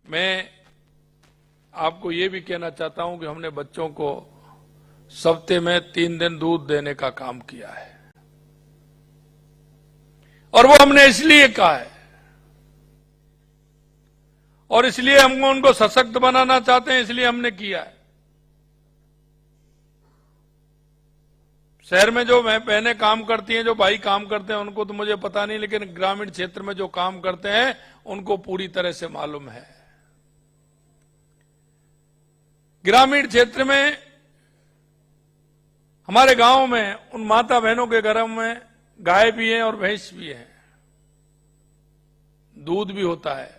मैं आपको ये भी कहना चाहता हूं कि हमने बच्चों को सप्ताह में 3 दिन दूध देने का काम किया है और वो हमने इसलिए कहा है और इसलिए हम उनको सशक्त बनाना चाहते हैं, इसलिए हमने किया है। शहर में जो बहनें काम करती हैं, जो भाई काम करते हैं, उनको तो मुझे पता नहीं, लेकिन ग्रामीण क्षेत्र में जो काम करते हैं उनको पूरी तरह से मालूम है। ग्रामीण क्षेत्र में हमारे गांव में उन माता बहनों के घरों में गाय भी है और भैंस भी है, दूध भी होता है,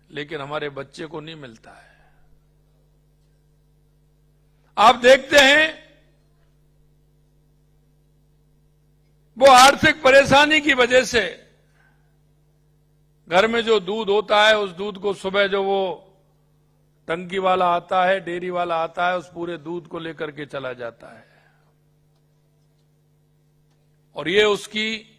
लेकिन हमारे बच्चे को नहीं मिलता है। आप देखते हैं वो आर्थिक परेशानी की वजह से घर में जो दूध होता है, उस दूध को सुबह जो वो टंकी वाला आता है, डेयरी वाला आता है, उस पूरे दूध को लेकर के चला जाता है और ये उसकी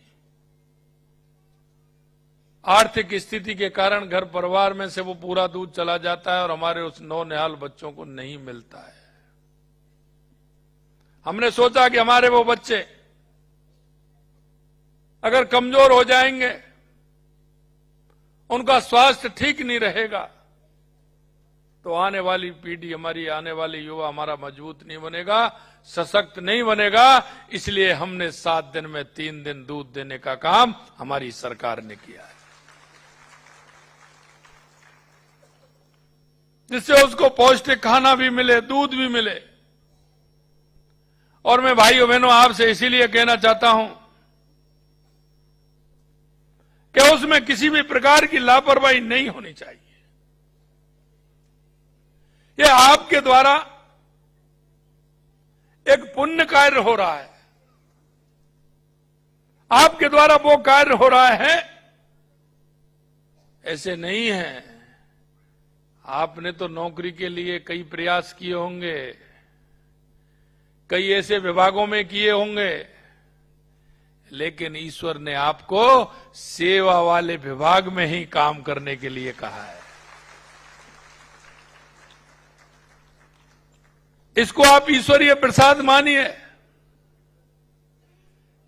आर्थिक स्थिति के कारण घर परिवार में से वो पूरा दूध चला जाता है और हमारे उस नौनिहाल बच्चों को नहीं मिलता है। हमने सोचा कि हमारे वो बच्चे अगर कमजोर हो जाएंगे, उनका स्वास्थ्य ठीक नहीं रहेगा, तो आने वाली पीढ़ी, हमारी आने वाली युवा हमारा मजबूत नहीं बनेगा, सशक्त नहीं बनेगा। इसलिए हमने 7 दिन में 3 दिन दूध देने का काम हमारी सरकार ने किया है, जिससे उसको पौष्टिक खाना भी मिले, दूध भी मिले। और मैं भाइयों बहनों आपसे इसीलिए कहना चाहता हूं कि उसमें किसी भी प्रकार की लापरवाही नहीं होनी चाहिए। ये आपके द्वारा एक पुण्य कार्य हो रहा है, आपके द्वारा वो कार्य हो रहा है, ऐसे नहीं है। आपने तो नौकरी के लिए कई प्रयास किए होंगे, कई ऐसे विभागों में किए होंगे, लेकिन ईश्वर ने आपको सेवा वाले विभाग में ही काम करने के लिए कहा है। इसको आप ईश्वरीय प्रसाद मानिए।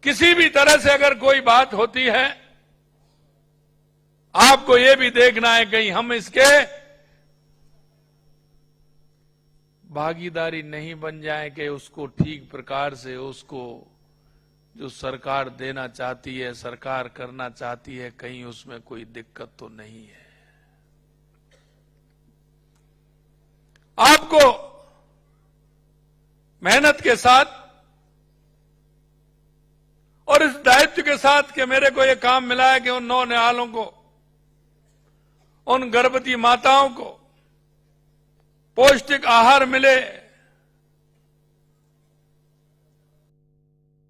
किसी भी तरह से अगर कोई बात होती है, आपको यह भी देखना है कहीं हम इसके भागीदारी नहीं बन जाए कि उसको ठीक प्रकार से, उसको जो सरकार देना चाहती है, सरकार करना चाहती है, कहीं उसमें कोई दिक्कत तो नहीं है। आपको मेहनत के साथ और इस दायित्व के साथ कि मेरे को यह काम मिला है कि उन नौनिहालों को, उन गर्भवती माताओं को पौष्टिक आहार मिले,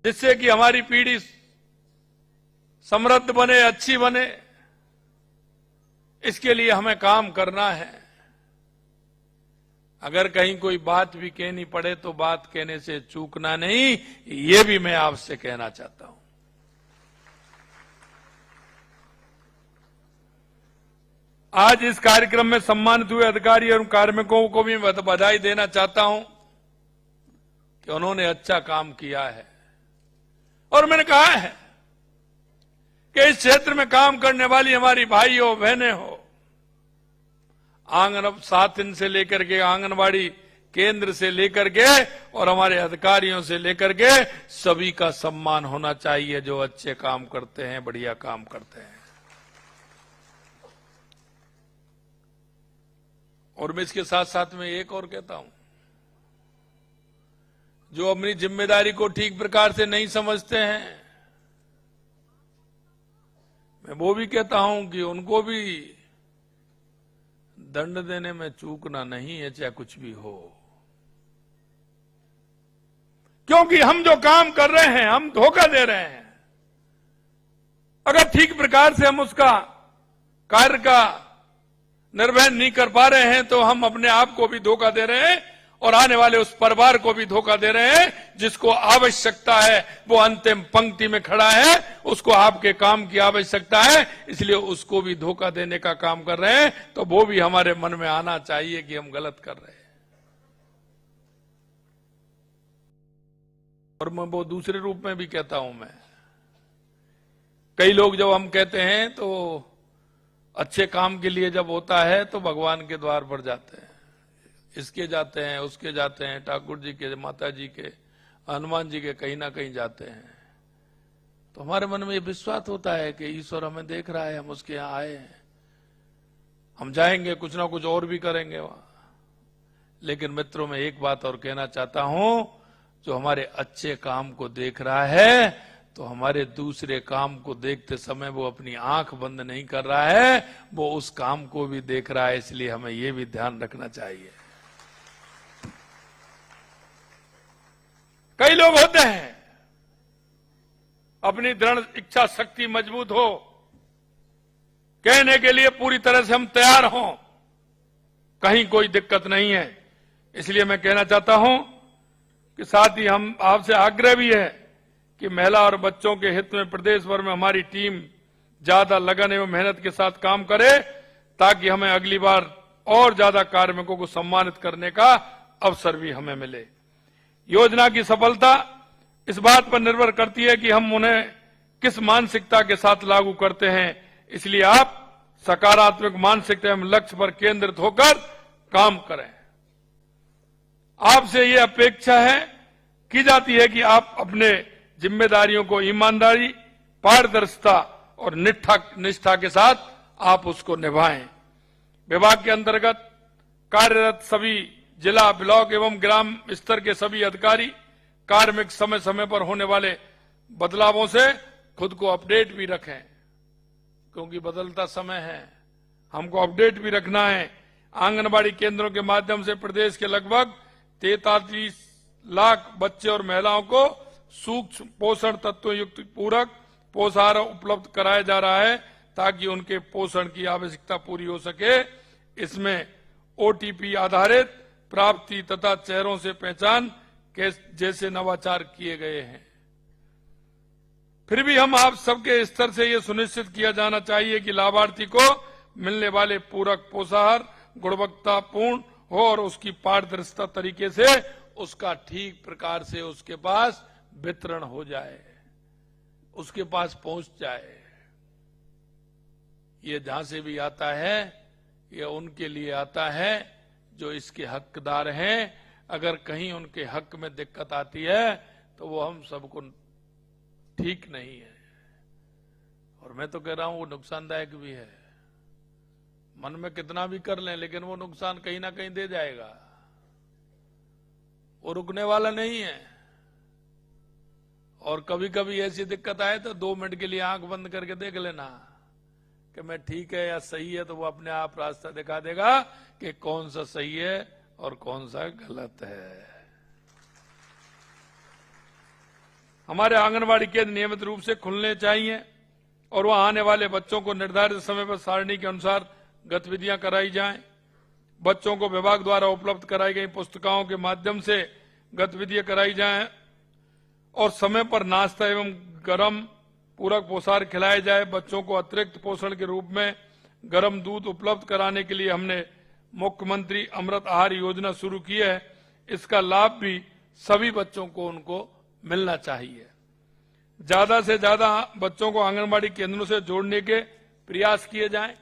जिससे कि हमारी पीढ़ी समृद्ध बने, अच्छी बने। इसके लिए हमें काम करना है। अगर कहीं कोई बात भी कहनी पड़े तो बात कहने से चूकना नहीं, ये भी मैं आपसे कहना चाहता हूं। आज इस कार्यक्रम में सम्मानित हुए अधिकारी और कार्मिकों को भी बधाई देना चाहता हूं कि उन्होंने अच्छा काम किया है। और मैंने कहा है कि इस क्षेत्र में काम करने वाली हमारी भाई हो, बहनें हो, आंगन साथिन से लेकर के, आंगनबाड़ी केंद्र से लेकर के और हमारे अधिकारियों से लेकर के सभी का सम्मान होना चाहिए जो अच्छे काम करते हैं, बढ़िया काम करते हैं। और मैं इसके साथ साथ में एक और कहता हूं, जो अपनी जिम्मेदारी को ठीक प्रकार से नहीं समझते हैं, मैं वो भी कहता हूं कि उनको भी दंड देने में चूकना नहीं है, चाहे कुछ भी हो। क्योंकि हम जो काम कर रहे हैं, हम धोखा दे रहे हैं। अगर ठीक प्रकार से हम उसका कार्य का निर्वहन नहीं कर पा रहे हैं तो हम अपने आप को भी धोखा दे रहे हैं और आने वाले उस परिवार को भी धोखा दे रहे हैं जिसको आवश्यकता है, वो अंतिम पंक्ति में खड़ा है, उसको आपके काम की आवश्यकता है, इसलिए उसको भी धोखा देने का काम कर रहे हैं। तो वो भी हमारे मन में आना चाहिए कि हम गलत कर रहे हैं। और मैं वो दूसरे रूप में भी कहता हूं। मैं कई लोग जब हम कहते हैं तो अच्छे काम के लिए जब होता है तो भगवान के द्वार पर जाते हैं, इसके जाते हैं, उसके जाते हैं, ठाकुर जी के, माता जी के, हनुमान जी के, कहीं ना कहीं जाते हैं। तो हमारे मन में ये विश्वास होता है कि ईश्वर हमें देख रहा है, हम उसके यहाँ आए हैं, हम जाएंगे, कुछ ना कुछ और भी करेंगे वहां। लेकिन मित्रों, मैं एक बात और कहना चाहता हूं, जो हमारे अच्छे काम को देख रहा है तो हमारे दूसरे काम को देखते समय वो अपनी आंख बंद नहीं कर रहा है, वो उस काम को भी देख रहा है। इसलिए हमें ये भी ध्यान रखना चाहिए। कई लोग होते हैं, अपनी दृढ़ इच्छा शक्ति मजबूत हो, कहने के लिए पूरी तरह से हम तैयार हों, कहीं कोई दिक्कत नहीं है। इसलिए मैं कहना चाहता हूं कि साथ ही हम आपसे आग्रह भी है कि महिला और बच्चों के हित में प्रदेश भर में हमारी टीम ज्यादा लगन एवं मेहनत के साथ काम करे, ताकि हमें अगली बार और ज्यादा कार्मिकों को सम्मानित करने का अवसर भी हमें मिले। योजना की सफलता इस बात पर निर्भर करती है कि हम उन्हें किस मानसिकता के साथ लागू करते हैं। इसलिए आप सकारात्मक मानसिकता एवं लक्ष्य पर केंद्रित होकर काम करें। आपसे ये अपेक्षा है की जाती है कि आप अपने जिम्मेदारियों को ईमानदारी, पारदर्शिता और निष्ठा के साथ आप उसको निभाएं। विभाग के अंतर्गत कार्यरत सभी जिला, ब्लॉक एवं ग्राम स्तर के सभी अधिकारी कार्मिक समय समय पर होने वाले बदलावों से खुद को अपडेट भी रखें, क्योंकि बदलता समय है, हमको अपडेट भी रखना है। आंगनबाड़ी केंद्रों के माध्यम से प्रदेश के लगभग 43 लाख बच्चे और महिलाओं को सूक्ष्म पोषण तत्व युक्त पूरक पोषाहार उपलब्ध कराया जा रहा है, ताकि उनके पोषण की आवश्यकता पूरी हो सके। इसमें ओटीपी आधारित प्राप्ति तथा चेहरों से पहचान के जैसे नवाचार किए गए हैं। फिर भी हम आप सबके स्तर से यह सुनिश्चित किया जाना चाहिए कि लाभार्थी को मिलने वाले पूरक पोषाहार गुणवत्तापूर्ण हो और उसकी पारदर्शिता तरीके से उसका ठीक प्रकार से उसके पास वितरण हो जाए, उसके पास पहुंच जाए। ये जहां से भी आता है, ये उनके लिए आता है जो इसके हकदार हैं। अगर कहीं उनके हक में दिक्कत आती है तो वो हम सबको ठीक नहीं है, और मैं तो कह रहा हूं वो नुकसानदायक भी है। मन में कितना भी कर लें, लेकिन वो नुकसान कहीं ना कहीं दे जाएगा, वो रुकने वाला नहीं है। और कभी कभी ऐसी दिक्कत आए तो 2 मिनट के लिए आंख बंद करके देख लेना कि मैं ठीक है या सही है, तो वो अपने आप रास्ता दिखा देगा कि कौन सा सही है और कौन सा गलत है। हमारे आंगनबाड़ी केंद्र नियमित रूप से खुलने चाहिए और वहां आने वाले बच्चों को निर्धारित समय पर सारणी के अनुसार गतिविधियां कराई जाएं। बच्चों को विभाग द्वारा उपलब्ध कराई गई पुस्तिकाओं के माध्यम से गतिविधियां कराई जाएं और समय पर नाश्ता एवं गर्म पूरक पोषाहार खिलाया जाए। बच्चों को अतिरिक्त पोषण के रूप में गर्म दूध उपलब्ध कराने के लिए हमने मुख्यमंत्री अमृत आहार योजना शुरू की है। इसका लाभ भी सभी बच्चों को उनको मिलना चाहिए। ज्यादा से ज्यादा बच्चों को आंगनबाड़ी केंद्रों से जोड़ने के प्रयास किए जाएं।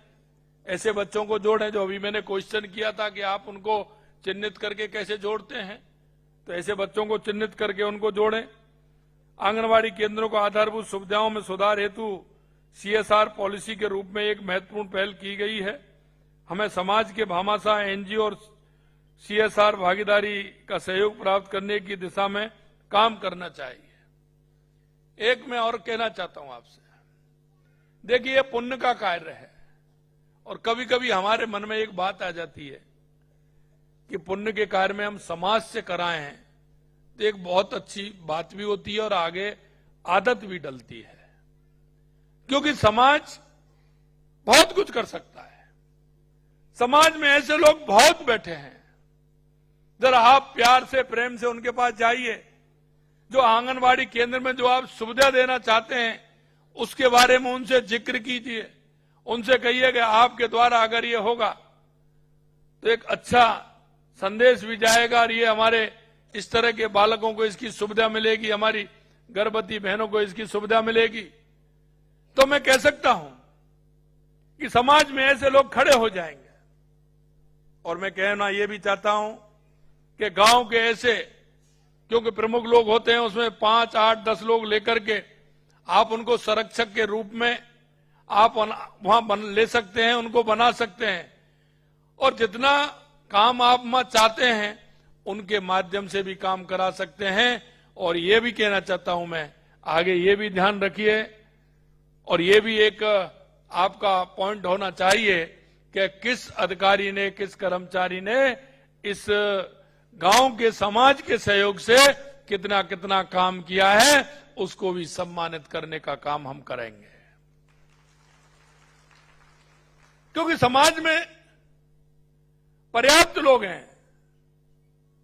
ऐसे बच्चों को जोड़ें, जो अभी मैंने क्वेश्चन किया था कि आप उनको चिन्हित करके कैसे जोड़ते हैं, तो ऐसे बच्चों को चिन्हित करके उनको जोड़ें। आंगनबाड़ी केंद्रों को आधारभूत सुविधाओं में सुधार हेतु CSR पॉलिसी के रूप में एक महत्वपूर्ण पहल की गई है। हमें समाज के भामाशाह NGO और CSR भागीदारी का सहयोग प्राप्त करने की दिशा में काम करना चाहिए। एक मैं और कहना चाहता हूं आपसे, देखिए, पुण्य का कार्य है और कभी कभी हमारे मन में एक बात आ जाती है कि पुण्य के कार्य में हम समाज से कराए हैं तो एक बहुत अच्छी बात भी होती है और आगे आदत भी डलती है, क्योंकि समाज बहुत कुछ कर सकता है। समाज में ऐसे लोग बहुत बैठे हैं जरा आप प्यार से प्रेम से उनके पास जाइए। जो आंगनबाड़ी केंद्र में जो आप सुविधा देना चाहते हैं उसके बारे में उनसे जिक्र कीजिए। उनसे कहिए कि आपके द्वारा अगर ये होगा तो एक अच्छा संदेश भी जाएगा और ये हमारे इस तरह के बालकों को इसकी सुविधा मिलेगी, हमारी गर्भवती बहनों को इसकी सुविधा मिलेगी। तो मैं कह सकता हूं कि समाज में ऐसे लोग खड़े हो जाएंगे। और मैं कहना यह भी चाहता हूं कि गांव के ऐसे, क्योंकि प्रमुख लोग होते हैं उसमें 5, 8, 10 लोग लेकर के आप उनको संरक्षक के रूप में आप वहां ले सकते हैं, उनको बना सकते हैं। और जितना काम आप चाहते हैं उनके माध्यम से भी काम करा सकते हैं। और ये भी कहना चाहता हूं मैं, आगे ये भी ध्यान रखिए और ये भी एक आपका पॉइंट होना चाहिए कि किस अधिकारी ने, किस कर्मचारी ने इस गांव के समाज के सहयोग से कितना कितना काम किया है, उसको भी सम्मानित करने का काम हम करेंगे। क्योंकि समाज में पर्याप्त लोग हैं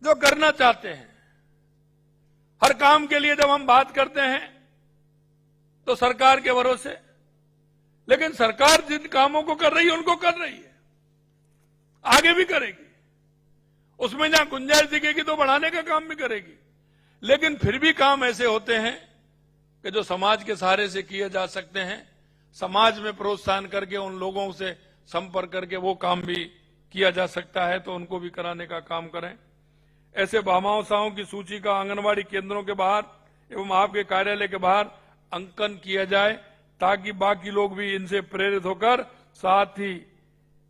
जो करना चाहते हैं। हर काम के लिए जब हम बात करते हैं तो सरकार के भरोसे, लेकिन सरकार जिन कामों को कर रही है उनको कर रही है, आगे भी करेगी। उसमें जहां गुंजाइश दिखेगी तो बढ़ाने का काम भी करेगी। लेकिन फिर भी काम ऐसे होते हैं कि जो समाज के सहारे से किए जा सकते हैं, समाज में प्रोत्साहन करके उन लोगों से संपर्क करके वो काम भी किया जा सकता है, तो उनको भी कराने का काम करें। ऐसे भामाशाहों की सूची का आंगनबाड़ी केंद्रों के बाहर एवं आपके कार्यालय के बाहर अंकन किया जाए, ताकि बाकी लोग भी इनसे प्रेरित होकर साथ ही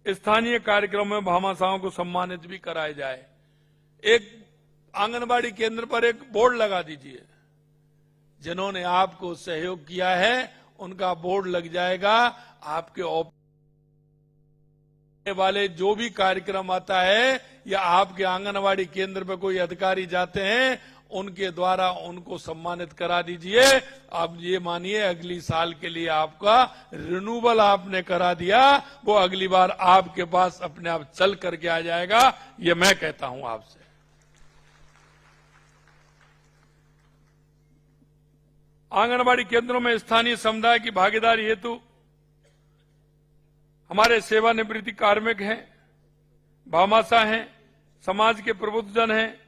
स्थानीय कार्यक्रम में भामाशाहों को सम्मानित भी कराया जाए। एक आंगनबाड़ी केंद्र पर एक बोर्ड लगा दीजिए, जिन्होंने आपको सहयोग किया है उनका बोर्ड लग जाएगा। आपके वाले जो भी कार्यक्रम आता है या आपके आंगनबाड़ी केंद्र पर कोई अधिकारी जाते हैं उनके द्वारा उनको सम्मानित करा दीजिए। अब ये मानिए अगली साल के लिए आपका रिन्यूअल आपने करा दिया, वो अगली बार आपके पास अपने आप चल करके आ जाएगा। ये मैं कहता हूं आपसे। आंगनबाड़ी केंद्रों में स्थानीय समुदाय की भागीदारी हेतु हमारे सेवानिवृत्ति कार्मिक हैं, भामाशाह हैं, समाज के प्रबुद्धजन हैं,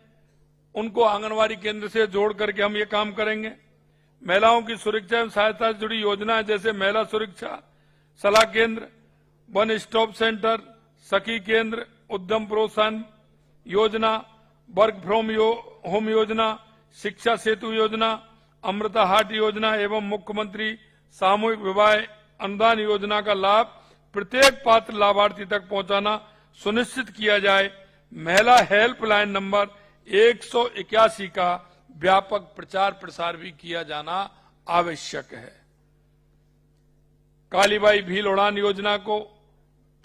उनको आंगनबाड़ी केंद्र से जोड़ करके हम ये काम करेंगे। महिलाओं की सुरक्षा एवं सहायता से जुड़ी योजनाएं जैसे महिला सुरक्षा सलाह केंद्र, वन स्टॉप सेंटर, सखी केंद्र, उद्यम प्रोत्साहन योजना, वर्क फ्रॉम होम योजना, शिक्षा सेतु योजना, अमृता हाट योजना एवं मुख्यमंत्री सामूहिक विवाह अनुदान योजना का लाभ प्रत्येक पात्र लाभार्थी तक पहुंचाना सुनिश्चित किया जाए। महिला हेल्पलाइन नंबर 181 का व्यापक प्रचार प्रसार भी किया जाना आवश्यक है। कालीबाई भील उड़ान योजना को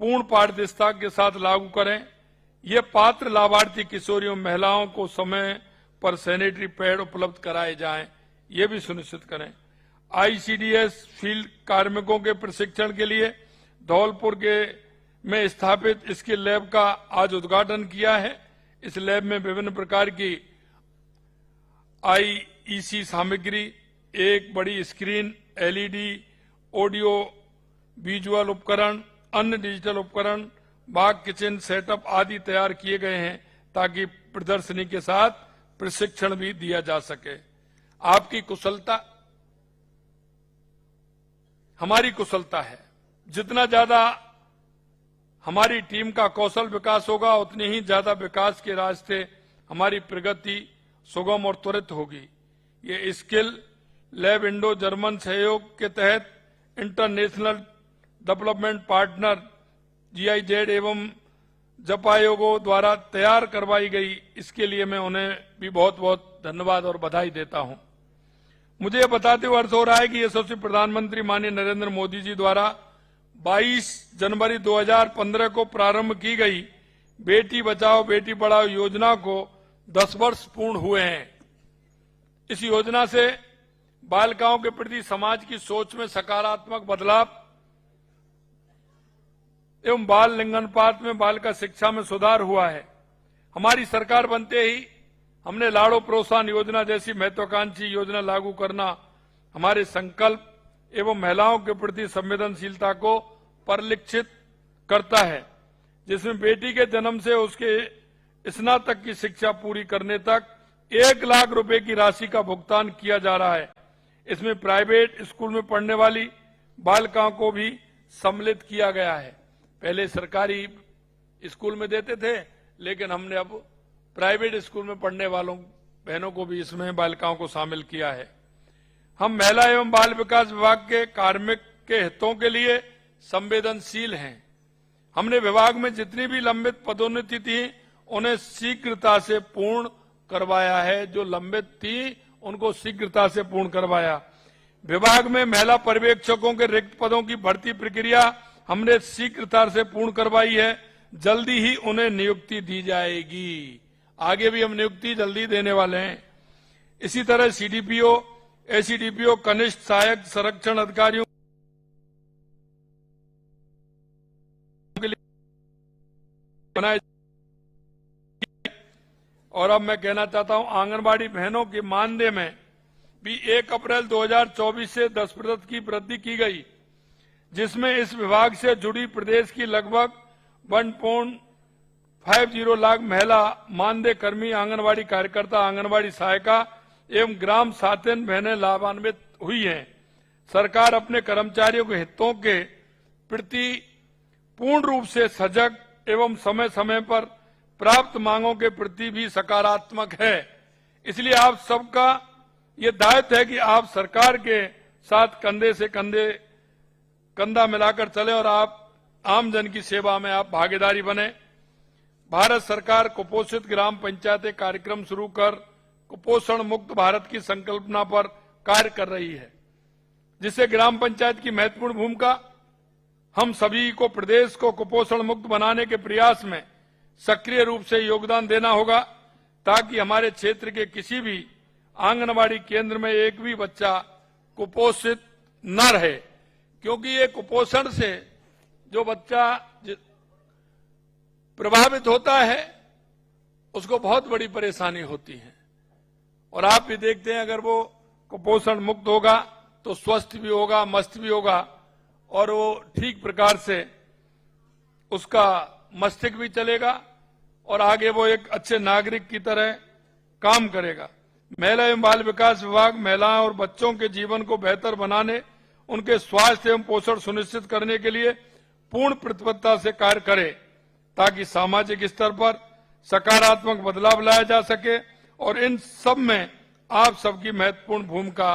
पूर्ण पारदर्शिता के साथ लागू करें। ये पात्र लाभार्थी किशोरियों महिलाओं को समय पर सैनिटरी पैड उपलब्ध कराए जाएं, ये भी सुनिश्चित करें। आईसीडीएस फील्ड कार्मिकों के प्रशिक्षण के लिए धौलपुर में स्थापित स्किल लैब का आज उद्घाटन किया है। इस लैब में विभिन्न प्रकार की आईईसी सामग्री, एक बड़ी स्क्रीन, एलईडी, ऑडियो विजुअल उपकरण, अन्य डिजिटल उपकरण, बाग किचन सेटअप आदि तैयार किए गए हैं, ताकि प्रदर्शनी के साथ प्रशिक्षण भी दिया जा सके। आपकी कुशलता हमारी कुशलता है। जितना ज्यादा हमारी टीम का कौशल विकास होगा उतनी ही ज्यादा विकास के रास्ते हमारी प्रगति सुगम और त्वरित होगी। ये स्किल लैब इंडो जर्मन सहयोग के तहत इंटरनेशनल डेवलपमेंट पार्टनर GIZ एवं जपायोगो द्वारा तैयार करवाई गई। इसके लिए मैं उन्हें भी बहुत बहुत धन्यवाद और बधाई देता हूं। मुझे यह बताते हुए हर्ष हो रहा है कि यशस्वी प्रधानमंत्री माननीय नरेंद्र मोदी जी द्वारा 22 जनवरी 2015 को प्रारंभ की गई बेटी बचाओ बेटी पढ़ाओ योजना को 10 वर्ष पूर्ण हुए हैं। इस योजना से बालिकाओं के प्रति समाज की सोच में सकारात्मक बदलाव एवं बाल लिंगानुपात में बालिका शिक्षा में सुधार हुआ है। हमारी सरकार बनते ही हमने लाड़ो प्रोत्साहन योजना जैसी महत्वाकांक्षी योजना लागू करना हमारे संकल्प एवं महिलाओं के प्रति संवेदनशीलता को परिलक्षित करता है, जिसमें बेटी के जन्म से उसके स्नातक की शिक्षा पूरी करने तक 1 लाख रुपए की राशि का भुगतान किया जा रहा है। इसमें प्राइवेट स्कूल में पढ़ने वाली बालिकाओं को भी सम्मिलित किया गया है। पहले सरकारी स्कूल में देते थे, लेकिन हमने अब प्राइवेट स्कूल में पढ़ने वालों बहनों को भी इसमें बालिकाओं को शामिल किया है। हम महिला एवं बाल विकास विभाग के कार्मिक के हितों के लिए संवेदनशील हैं। हमने विभाग में जितनी भी लंबित पदोन्नति थी उन्हें शीघ्रता से पूर्ण करवाया है। जो लंबित थी उनको शीघ्रता से पूर्ण करवाया। विभाग में महिला पर्यवेक्षकों के रिक्त पदों की भर्ती प्रक्रिया हमने शीघ्रता से पूर्ण करवाई है। जल्दी ही उन्हें नियुक्ति दी जाएगी। आगे भी हम नियुक्ति जल्दी देने वाले हैं। इसी तरह सीडीपीओ, एसीडीपीओ, कनिष्ठ सहायक संरक्षण अधिकारियों के लिए बनाए। और अब मैं कहना चाहता हूं, आंगनबाड़ी बहनों के मानदेय में भी 1 अप्रैल 2024 से 10% की वृद्धि की गई, जिसमें इस विभाग से जुड़ी प्रदेश की लगभग 1.50 लाख महिला मानदेय कर्मी, आंगनबाड़ी कार्यकर्ता, आंगनबाड़ी सहायिका एवं ग्राम साथिन बहनें लाभान्वित हुई हैं। सरकार अपने कर्मचारियों के हितों के प्रति पूर्ण रूप से सजग एवं समय समय पर प्राप्त मांगों के प्रति भी सकारात्मक है। इसलिए आप सबका ये दायित्व है कि आप सरकार के साथ कंधे से कंधा मिलाकर चले और आप आम जन की सेवा में आप भागीदारी बने। भारत सरकार कुपोषित ग्राम पंचायतें कार्यक्रम शुरू कर कुपोषण मुक्त भारत की संकल्पना पर कार्य कर रही है, जिससे ग्राम पंचायत की महत्वपूर्ण भूमिका। हम सभी को प्रदेश को कुपोषण मुक्त बनाने के प्रयास में सक्रिय रूप से योगदान देना होगा, ताकि हमारे क्षेत्र के किसी भी आंगनबाड़ी केंद्र में एक भी बच्चा कुपोषित न रहे। क्योंकि ये कुपोषण से जो बच्चा प्रभावित होता है उसको बहुत बड़ी परेशानी होती है। और आप भी देखते हैं, अगर वो कुपोषण मुक्त होगा तो स्वस्थ भी होगा, मस्त भी होगा और वो ठीक प्रकार से उसका मस्तिष्क भी चलेगा और आगे वो एक अच्छे नागरिक की तरह काम करेगा। महिला एवं बाल विकास विभाग महिलाओं और बच्चों के जीवन को बेहतर बनाने, उनके स्वास्थ्य एवं पोषण सुनिश्चित करने के लिए पूर्ण प्रतिबद्धता से कार्य करे, ताकि सामाजिक स्तर पर सकारात्मक बदलाव लाया जा सके। और इन सब में आप सबकी महत्वपूर्ण भूमिका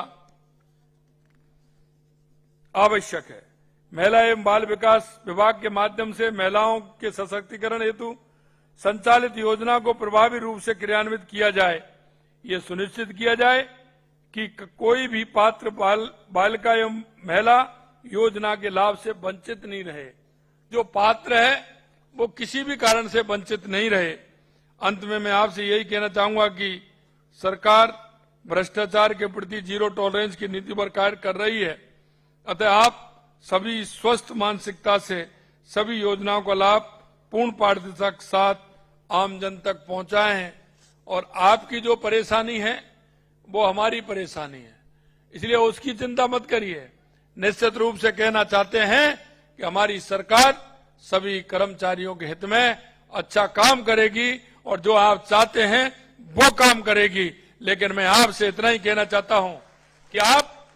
आवश्यक है। महिला एवं बाल विकास विभाग के माध्यम से महिलाओं के सशक्तिकरण हेतु संचालित योजना को प्रभावी रूप से क्रियान्वित किया जाए। ये सुनिश्चित किया जाए कि कोई भी पात्र बालिका एवं महिला योजना के लाभ से वंचित नहीं रहे। जो पात्र है वो किसी भी कारण से वंचित नहीं रहे। अंत में मैं आपसे यही कहना चाहूंगा कि सरकार भ्रष्टाचार के प्रति जीरो टॉलरेंस की नीति पर कार्य कर रही है। अतः आप सभी स्वस्थ मानसिकता से सभी योजनाओं का लाभ पूर्ण पारदर्शिता के साथ आम जन तक पहुंचाएं। और आपकी जो परेशानी है वो हमारी परेशानी है, इसलिए उसकी चिंता मत करिए। निश्चित रूप से कहना चाहते हैं कि हमारी सरकार सभी कर्मचारियों के हित में अच्छा काम करेगी और जो आप चाहते हैं वो काम करेगी। लेकिन मैं आपसे इतना ही कहना चाहता हूं कि आप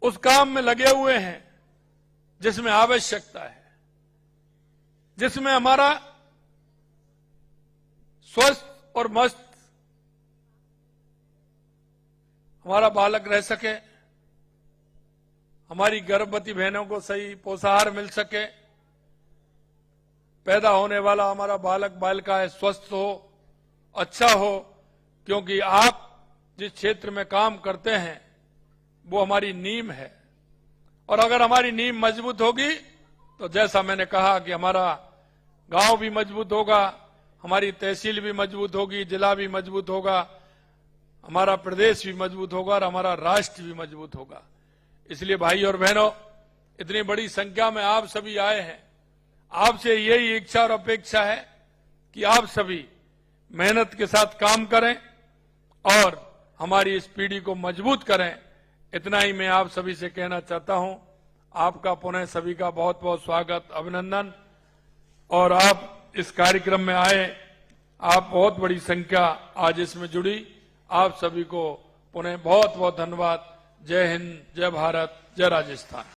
उस काम में लगे हुए हैं जिसमें आवश्यकता है, जिसमें हमारा स्वस्थ और मस्त हमारा बालक रह सके, हमारी गर्भवती बहनों को सही पोषाहार मिल सके, पैदा होने वाला हमारा बालक बालिका है स्वस्थ हो, अच्छा हो। क्योंकि आप जिस क्षेत्र में काम करते हैं वो हमारी नींव है। और अगर हमारी नींव मजबूत होगी तो जैसा मैंने कहा कि हमारा गांव भी मजबूत होगा, हमारी तहसील भी मजबूत होगी, जिला भी मजबूत होगा, हमारा प्रदेश भी मजबूत होगा और हमारा राष्ट्र भी मजबूत होगा। इसलिए भाई और बहनों, इतनी बड़ी संख्या में आप सभी आए हैं। आपसे यही इच्छा और अपेक्षा है कि आप सभी मेहनत के साथ काम करें और हमारी इस पीढ़ी को मजबूत करें। इतना ही मैं आप सभी से कहना चाहता हूं। आपका पुनः सभी का बहुत बहुत स्वागत, अभिनंदन। और आप इस कार्यक्रम में आए, आप बहुत बड़ी संख्या आज इसमें जुड़ी। आप सभी को पुनः बहुत बहुत धन्यवाद। जय हिंद, जय भारत, जय राजस्थान।